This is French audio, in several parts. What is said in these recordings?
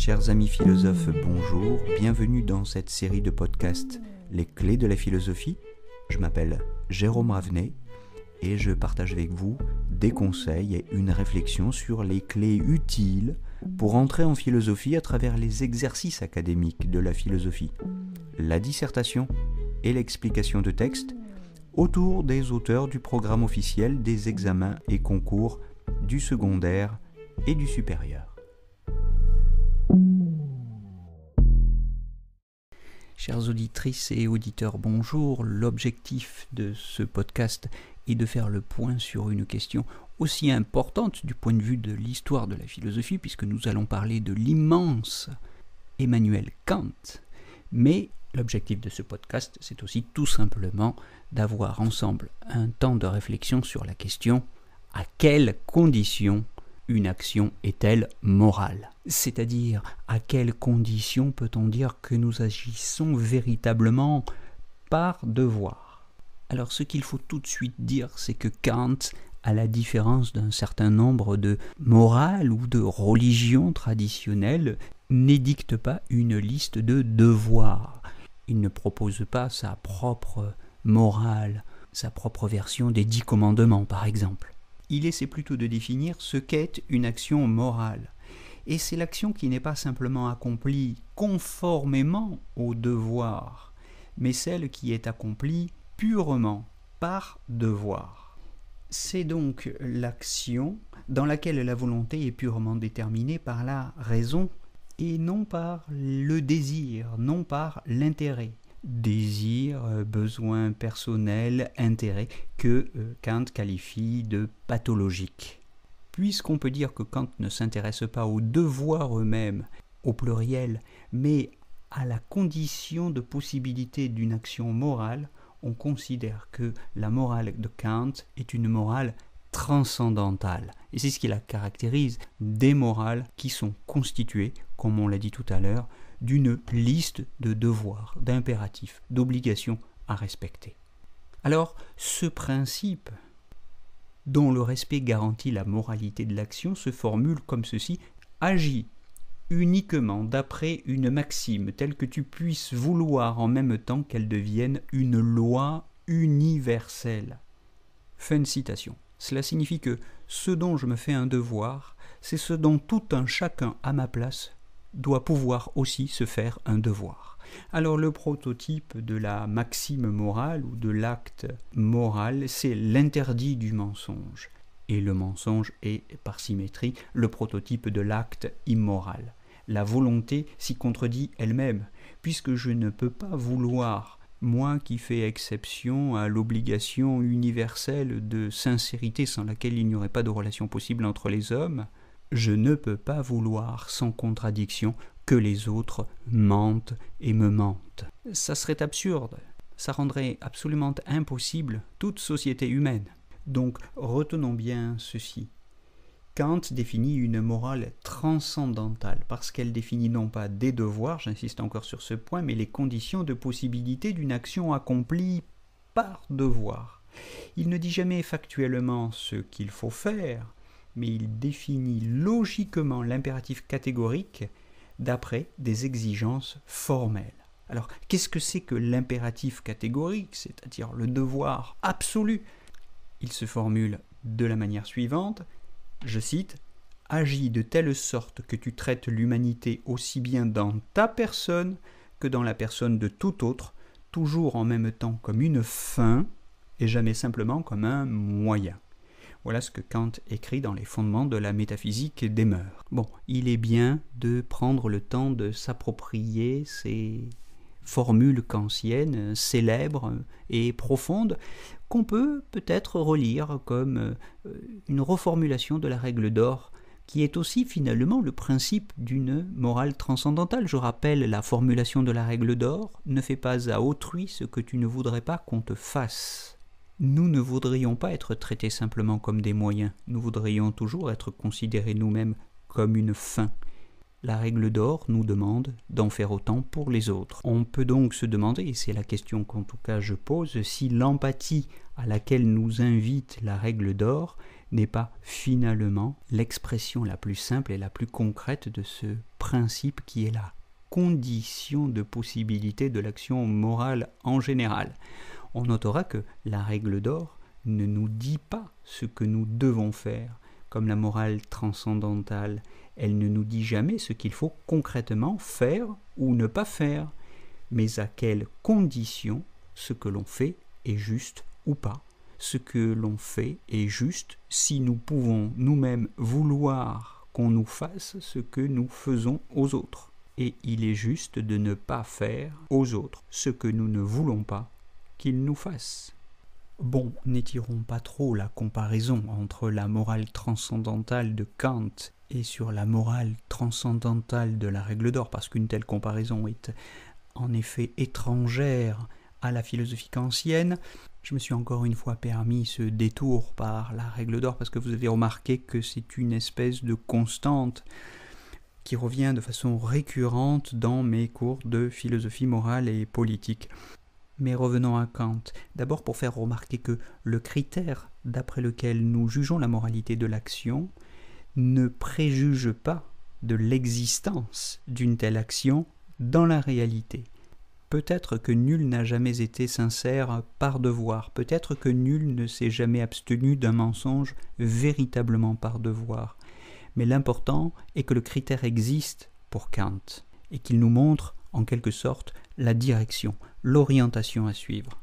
Chers amis philosophes, bonjour, bienvenue dans cette série de podcasts Les clés de la philosophie. Je m'appelle Jérôme Ravenet et je partage avec vous des conseils et une réflexion sur les clés utiles pour entrer en philosophie à travers les exercices académiques de la philosophie, la dissertation et l'explication de textes autour des auteurs du programme officiel des examens et concours du secondaire et du supérieur. Chères auditrices et auditeurs, bonjour. L'objectif de ce podcast est de faire le point sur une question aussi importante du point de vue de l'histoire de la philosophie, puisque nous allons parler de l'immense Emmanuel Kant. Mais l'objectif de ce podcast, c'est aussi tout simplement d'avoir ensemble un temps de réflexion sur la question « À quelles conditions une action est-elle morale ?» C'est-à-dire, à quelles conditions peut-on dire que nous agissons véritablement par devoir ? Alors, ce qu'il faut tout de suite dire, c'est que Kant, à la différence d'un certain nombre de morales ou de religions traditionnelles, n'édicte pas une liste de devoirs. Il ne propose pas sa propre morale, sa propre version des 10 commandements, par exemple. Il essaie plutôt de définir ce qu'est une action morale. Et c'est l'action qui n'est pas simplement accomplie conformément au devoir, mais celle qui est accomplie purement par devoir. C'est donc l'action dans laquelle la volonté est purement déterminée par la raison et non par le désir, non par l'intérêt. Désir, besoin personnel, intérêt, que Kant qualifie de pathologique. Puisqu'on peut dire que Kant ne s'intéresse pas aux devoirs eux-mêmes, au pluriel, mais à la condition de possibilité d'une action morale, on considère que la morale de Kant est une morale transcendantale. Et c'est ce qui la caractérise des morales qui sont constituées, comme on l'a dit tout à l'heure, d'une liste de devoirs, d'impératifs, d'obligations à respecter. Alors, ce principe, dont le respect garantit la moralité de l'action, se formule comme ceci: agis uniquement d'après une maxime telle que tu puisses vouloir en même temps qu'elle devienne une loi universelle. Fin de citation. Cela signifie que ce dont je me fais un devoir, c'est ce dont tout un chacun à ma place doit pouvoir aussi se faire un devoir. Alors le prototype de la maxime morale ou de l'acte moral, c'est l'interdit du mensonge. Et le mensonge est, par symétrie, le prototype de l'acte immoral. La volonté s'y contredit elle-même, puisque je ne peux pas vouloir, moi qui fais exception à l'obligation universelle de sincérité sans laquelle il n'y aurait pas de relation possible entre les hommes, je ne peux pas vouloir sans contradiction que les autres mentent et me mentent. Ça serait absurde, ça rendrait absolument impossible toute société humaine. Donc retenons bien ceci. Kant définit une morale transcendantale parce qu'elle définit non pas des devoirs, j'insiste encore sur ce point, mais les conditions de possibilité d'une action accomplie par devoir. Il ne dit jamais factuellement ce qu'il faut faire, mais il définit logiquement l'impératif catégorique d'après des exigences formelles. Alors, qu'est-ce que c'est que l'impératif catégorique, c'est-à-dire le devoir absolu ? Il se formule de la manière suivante, je cite, « Agis de telle sorte que tu traites l'humanité aussi bien dans ta personne que dans la personne de tout autre, toujours en même temps comme une fin et jamais simplement comme un moyen. » Voilà ce que Kant écrit dans les fondements de la métaphysique des mœurs. Bon, il est bien de prendre le temps de s'approprier ces formules kantiennes célèbres et profondes qu'on peut peut-être relire comme une reformulation de la règle d'or qui est aussi finalement le principe d'une morale transcendantale. Je rappelle la formulation de la règle d'or, ne fais pas à autrui ce que tu ne voudrais pas qu'on te fasse. Nous ne voudrions pas être traités simplement comme des moyens, nous voudrions toujours être considérés nous-mêmes comme une fin. La règle d'or nous demande d'en faire autant pour les autres. On peut donc se demander, et c'est la question qu'en tout cas je pose, si l'empathie à laquelle nous invite la règle d'or n'est pas finalement l'expression la plus simple et la plus concrète de ce principe qui est la condition de possibilité de l'action morale en général. On notera que la règle d'or ne nous dit pas ce que nous devons faire, comme la morale transcendantale. Elle ne nous dit jamais ce qu'il faut concrètement faire ou ne pas faire, mais à quelles conditions ce que l'on fait est juste ou pas. Ce que l'on fait est juste si nous pouvons nous-mêmes vouloir qu'on nous fasse ce que nous faisons aux autres. Et il est juste de ne pas faire aux autres ce que nous ne voulons pas qu'ils nous fassent. Bon, n'étirons pas trop la comparaison entre la morale transcendantale de Kant et sur la morale transcendantale de la règle d'or, parce qu'une telle comparaison est en effet étrangère à la philosophie kantienne. Je me suis encore une fois permis ce détour par la règle d'or, parce que vous avez remarqué que c'est une espèce de constante qui revient de façon récurrente dans mes cours de philosophie morale et politique. Mais revenons à Kant, d'abord pour faire remarquer que le critère d'après lequel nous jugeons la moralité de l'action ne préjuge pas de l'existence d'une telle action dans la réalité. Peut-être que nul n'a jamais été sincère par devoir, peut-être que nul ne s'est jamais abstenu d'un mensonge véritablement par devoir. Mais l'important est que le critère existe pour Kant et qu'il nous montre en quelque sorte la direction, l'orientation à suivre.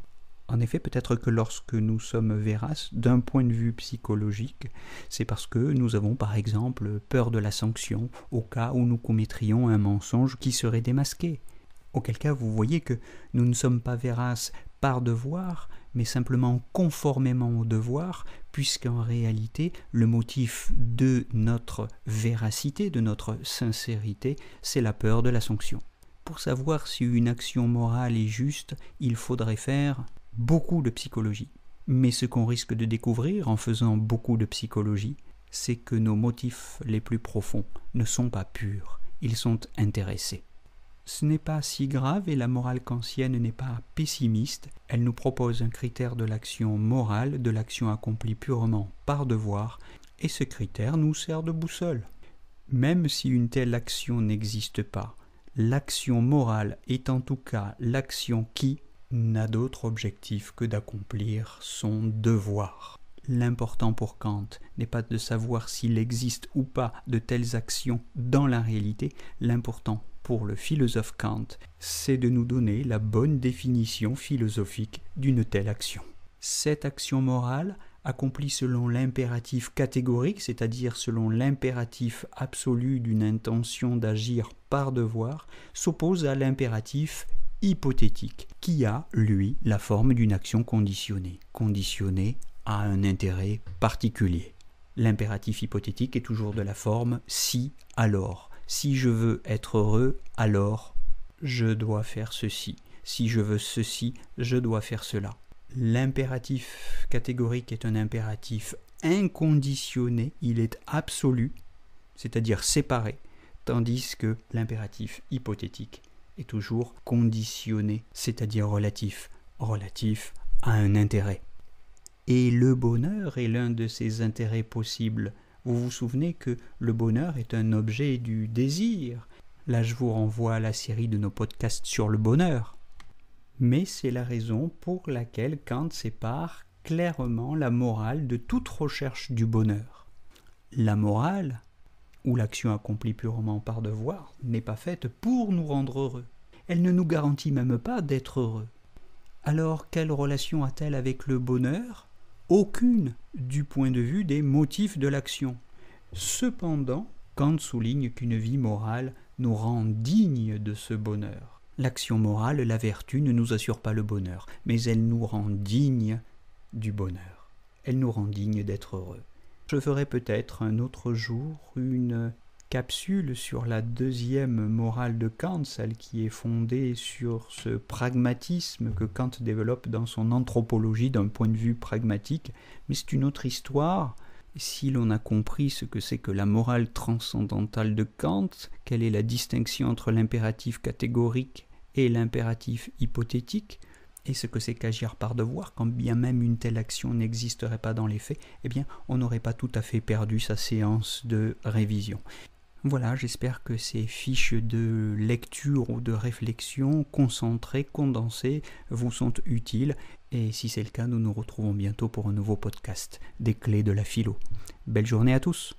En effet, peut-être que lorsque nous sommes véraces d'un point de vue psychologique, c'est parce que nous avons par exemple peur de la sanction au cas où nous commettrions un mensonge qui serait démasqué. Auquel cas, vous voyez que nous ne sommes pas véraces par devoir, mais simplement conformément au devoir, puisqu'en réalité, le motif de notre véracité, de notre sincérité, c'est la peur de la sanction. Pour savoir si une action morale est juste, il faudrait faire beaucoup de psychologie. Mais ce qu'on risque de découvrir en faisant beaucoup de psychologie, c'est que nos motifs les plus profonds ne sont pas purs, ils sont intéressés. Ce n'est pas si grave et la morale kantienne n'est pas pessimiste, elle nous propose un critère de l'action morale, de l'action accomplie purement par devoir, et ce critère nous sert de boussole. Même si une telle action n'existe pas, l'action morale est en tout cas l'action qui n'a d'autre objectif que d'accomplir son devoir. L'important pour Kant n'est pas de savoir s'il existe ou pas de telles actions dans la réalité, l'important pour le philosophe Kant, c'est de nous donner la bonne définition philosophique d'une telle action. Cette action morale, accomplie selon l'impératif catégorique, c'est-à-dire selon l'impératif absolu d'une intention d'agir par devoir, s'oppose à l'impératif hypothétique, qui a, lui, la forme d'une action conditionnée, conditionnée à un intérêt particulier. L'impératif hypothétique est toujours de la forme « si, alors ». Si je veux être heureux, alors je dois faire ceci. Si je veux ceci, je dois faire cela. L'impératif catégorique est un impératif inconditionné, il est absolu, c'est-à-dire séparé, tandis que l'impératif hypothétique est toujours conditionné, c'est-à-dire relatif à un intérêt. Et le bonheur est l'un de ces intérêts possibles. Vous vous souvenez que le bonheur est un objet du désir. Là, je vous renvoie à la série de nos podcasts sur le bonheur. Mais c'est la raison pour laquelle Kant sépare clairement la morale de toute recherche du bonheur. La morale, ou l'action accomplie purement par devoir, n'est pas faite pour nous rendre heureux. Elle ne nous garantit même pas d'être heureux. Alors, quelle relation a-t-elle avec le bonheur ? Aucune du point de vue des motifs de l'action. Cependant, Kant souligne qu'une vie morale nous rend dignes de ce bonheur. L'action morale, la vertu, ne nous assure pas le bonheur, mais elle nous rend dignes du bonheur. Elle nous rend dignes d'être heureux. Je ferai peut-être un autre jour une capsule sur la deuxième morale de Kant, celle qui est fondée sur ce pragmatisme que Kant développe dans son anthropologie d'un point de vue pragmatique, mais c'est une autre histoire. Si l'on a compris ce que c'est que la morale transcendantale de Kant, quelle est la distinction entre l'impératif catégorique et l'impératif hypothétique, et ce que c'est qu'agir par devoir, quand bien même une telle action n'existerait pas dans les faits, eh bien on n'aurait pas tout à fait perdu sa séance de révision. Voilà, j'espère que ces fiches de lecture ou de réflexion concentrées, condensées, vous sont utiles. Et si c'est le cas, nous nous retrouvons bientôt pour un nouveau podcast des clés de la philo. Belle journée à tous!